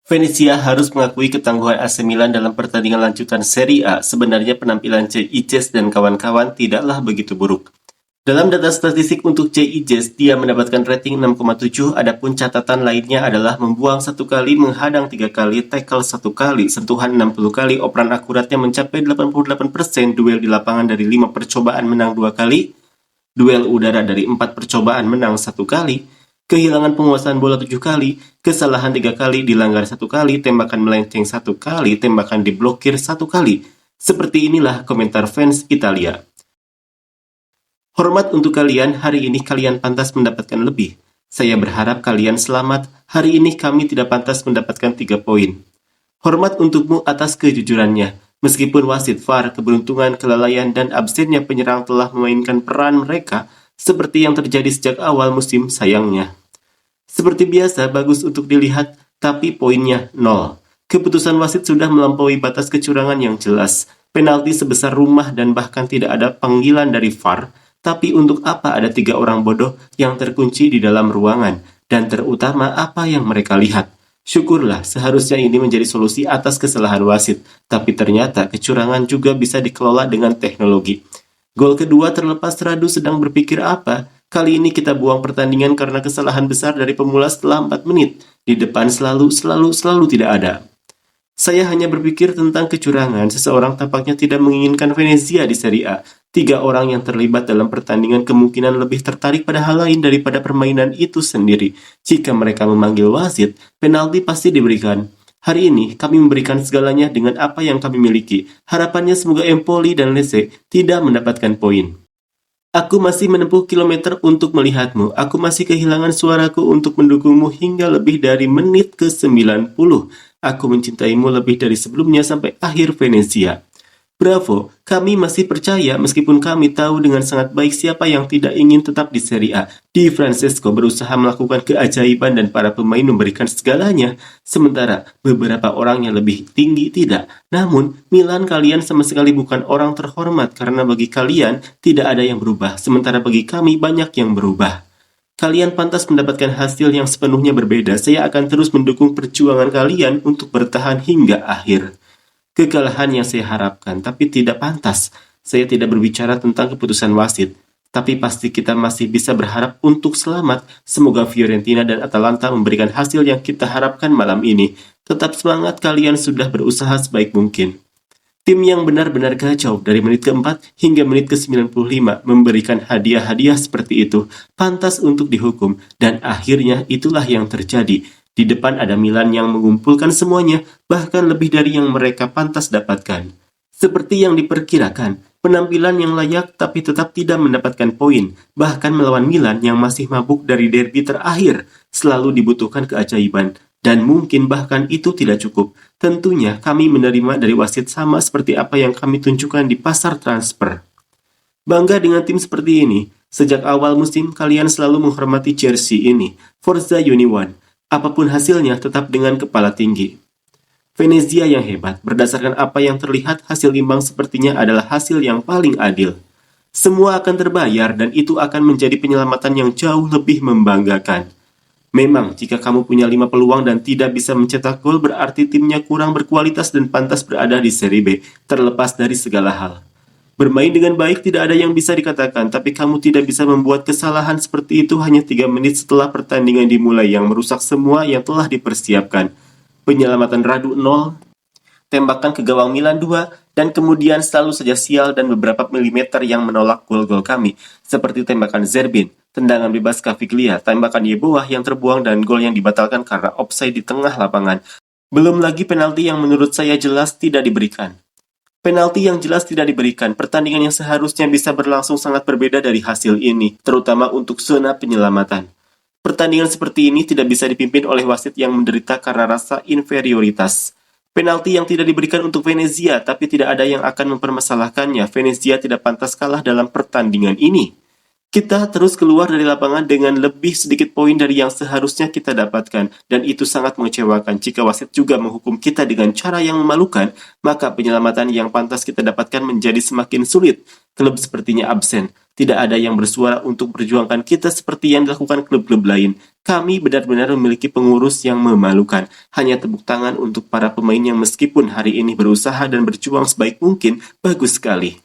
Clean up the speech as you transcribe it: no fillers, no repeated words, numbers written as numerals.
Venezia harus mengakui ketangguhan AC Milan dalam pertandingan lanjutan Serie A. Sebenarnya penampilan J.I.J. dan kawan-kawan tidaklah begitu buruk. Dalam data statistik untuk J.I.J., dia mendapatkan rating 6,7, adapun catatan lainnya adalah membuang 1 kali, menghadang 3 kali, tackle 1 kali, sentuhan 60 kali, operan akuratnya mencapai 88%, duel di lapangan dari 5 percobaan menang 2 kali, duel udara dari 4 percobaan menang 1 kali, kehilangan penguasaan bola 7 kali, kesalahan 3 kali, dilanggar 1 kali, tembakan melenceng 1 kali, tembakan diblokir 1 kali. Seperti inilah komentar fans Italia. Hormat untuk kalian, hari ini kalian pantas mendapatkan lebih. Saya berharap kalian selamat, hari ini kami tidak pantas mendapatkan 3 poin. Hormat untukmu atas kejujurannya. Meskipun wasit VAR, keberuntungan, kelalaian, dan absennya penyerang telah memainkan peran mereka, seperti yang terjadi sejak awal musim sayangnya. Seperti biasa, bagus untuk dilihat, tapi poinnya 0. Keputusan wasit sudah melampaui batas kecurangan yang jelas. Penalti sebesar rumah dan bahkan tidak ada panggilan dari VAR. Tapi untuk apa ada 3 orang bodoh yang terkunci di dalam ruangan? Dan terutama apa yang mereka lihat? Syukurlah, seharusnya ini menjadi solusi atas kesalahan wasit. Tapi ternyata kecurangan juga bisa dikelola dengan teknologi. Gol kedua terlepas Radu sedang berpikir apa? Kali ini kita buang pertandingan karena kesalahan besar dari pemula setelah 4 menit. Di depan selalu tidak ada. Saya hanya berpikir tentang kecurangan. Seseorang tampaknya tidak menginginkan Venezia di Serie A. 3 orang yang terlibat dalam pertandingan kemungkinan lebih tertarik pada hal lain daripada permainan itu sendiri. Jika mereka memanggil wasit, penalti pasti diberikan. Hari ini, kami memberikan segalanya dengan apa yang kami miliki. Harapannya semoga Empoli dan Lecce tidak mendapatkan poin. Aku masih menempuh kilometer untuk melihatmu. Aku masih kehilangan suaraku untuk mendukungmu hingga lebih dari menit ke-90. Aku mencintaimu lebih dari sebelumnya sampai akhir Venezia. Bravo, kami masih percaya meskipun kami tahu dengan sangat baik siapa yang tidak ingin tetap di Serie A. Di Francesco berusaha melakukan keajaiban dan para pemain memberikan segalanya, sementara beberapa orang yang lebih tinggi tidak. Namun, Milan kalian sama sekali bukan orang terhormat karena bagi kalian tidak ada yang berubah, sementara bagi kami banyak yang berubah. Kalian pantas mendapatkan hasil yang sepenuhnya berbeda. Saya akan terus mendukung perjuangan kalian untuk bertahan hingga akhir. Kekalahan yang saya harapkan, tapi tidak pantas. Saya tidak berbicara tentang keputusan wasit, tapi pasti kita masih bisa berharap untuk selamat. Semoga Fiorentina dan Atalanta memberikan hasil yang kita harapkan malam ini. Tetap semangat, kalian sudah berusaha sebaik mungkin. Tim yang benar-benar kacau dari menit ke-4 hingga menit ke-95 memberikan hadiah-hadiah seperti itu, pantas untuk dihukum, dan akhirnya itulah yang terjadi. Di depan ada Milan yang mengumpulkan semuanya, bahkan lebih dari yang mereka pantas dapatkan. Seperti yang diperkirakan, penampilan yang layak tapi tetap tidak mendapatkan poin, bahkan melawan Milan yang masih mabuk dari derby terakhir, selalu dibutuhkan keajaiban. Dan mungkin bahkan itu tidak cukup. Tentunya kami menerima dari wasit sama seperti apa yang kami tunjukkan di pasar transfer. Bangga dengan tim seperti ini. Sejak awal musim, kalian selalu menghormati jersey ini. Forza Union. Apapun hasilnya, tetap dengan kepala tinggi. Venezia yang hebat. Berdasarkan apa yang terlihat, hasil imbang sepertinya adalah hasil yang paling adil. Semua akan terbayar dan itu akan menjadi penyelamatan yang jauh lebih membanggakan. Memang, jika kamu punya 5 peluang dan tidak bisa mencetak gol, berarti timnya kurang berkualitas dan pantas berada di Serie B, terlepas dari segala hal. Bermain dengan baik tidak ada yang bisa dikatakan, tapi kamu tidak bisa membuat kesalahan seperti itu hanya 3 menit setelah pertandingan dimulai yang merusak semua yang telah dipersiapkan. Penyelamatan Radu 0, tembakan ke gawang Milan 2, dan kemudian selalu saja sial dan beberapa milimeter yang menolak gol-gol kami, seperti tembakan Zerbin, tendangan bebas Caviglia, tembakan Yeboah yang terbuang dan gol yang dibatalkan karena offside di tengah lapangan. Belum lagi penalti yang menurut saya jelas tidak diberikan. Penalti yang jelas tidak diberikan, pertandingan yang seharusnya bisa berlangsung sangat berbeda dari hasil ini, terutama untuk zona penyelamatan. Pertandingan seperti ini tidak bisa dipimpin oleh wasit yang menderita karena rasa inferioritas. Penalti yang tidak diberikan untuk Venezia, tapi tidak ada yang akan mempermasalahkannya. Venezia tidak pantas kalah dalam pertandingan ini. Kita terus keluar dari lapangan dengan lebih sedikit poin dari yang seharusnya kita dapatkan, dan itu sangat mengecewakan. Jika wasit juga menghukum kita dengan cara yang memalukan, maka penyelamatan yang pantas kita dapatkan menjadi semakin sulit. Klub sepertinya absen. Tidak ada yang bersuara untuk perjuangkan kita seperti yang dilakukan klub-klub lain. Kami benar-benar memiliki pengurus yang memalukan. Hanya tepuk tangan untuk para pemain yang meskipun hari ini berusaha dan berjuang sebaik mungkin, bagus sekali.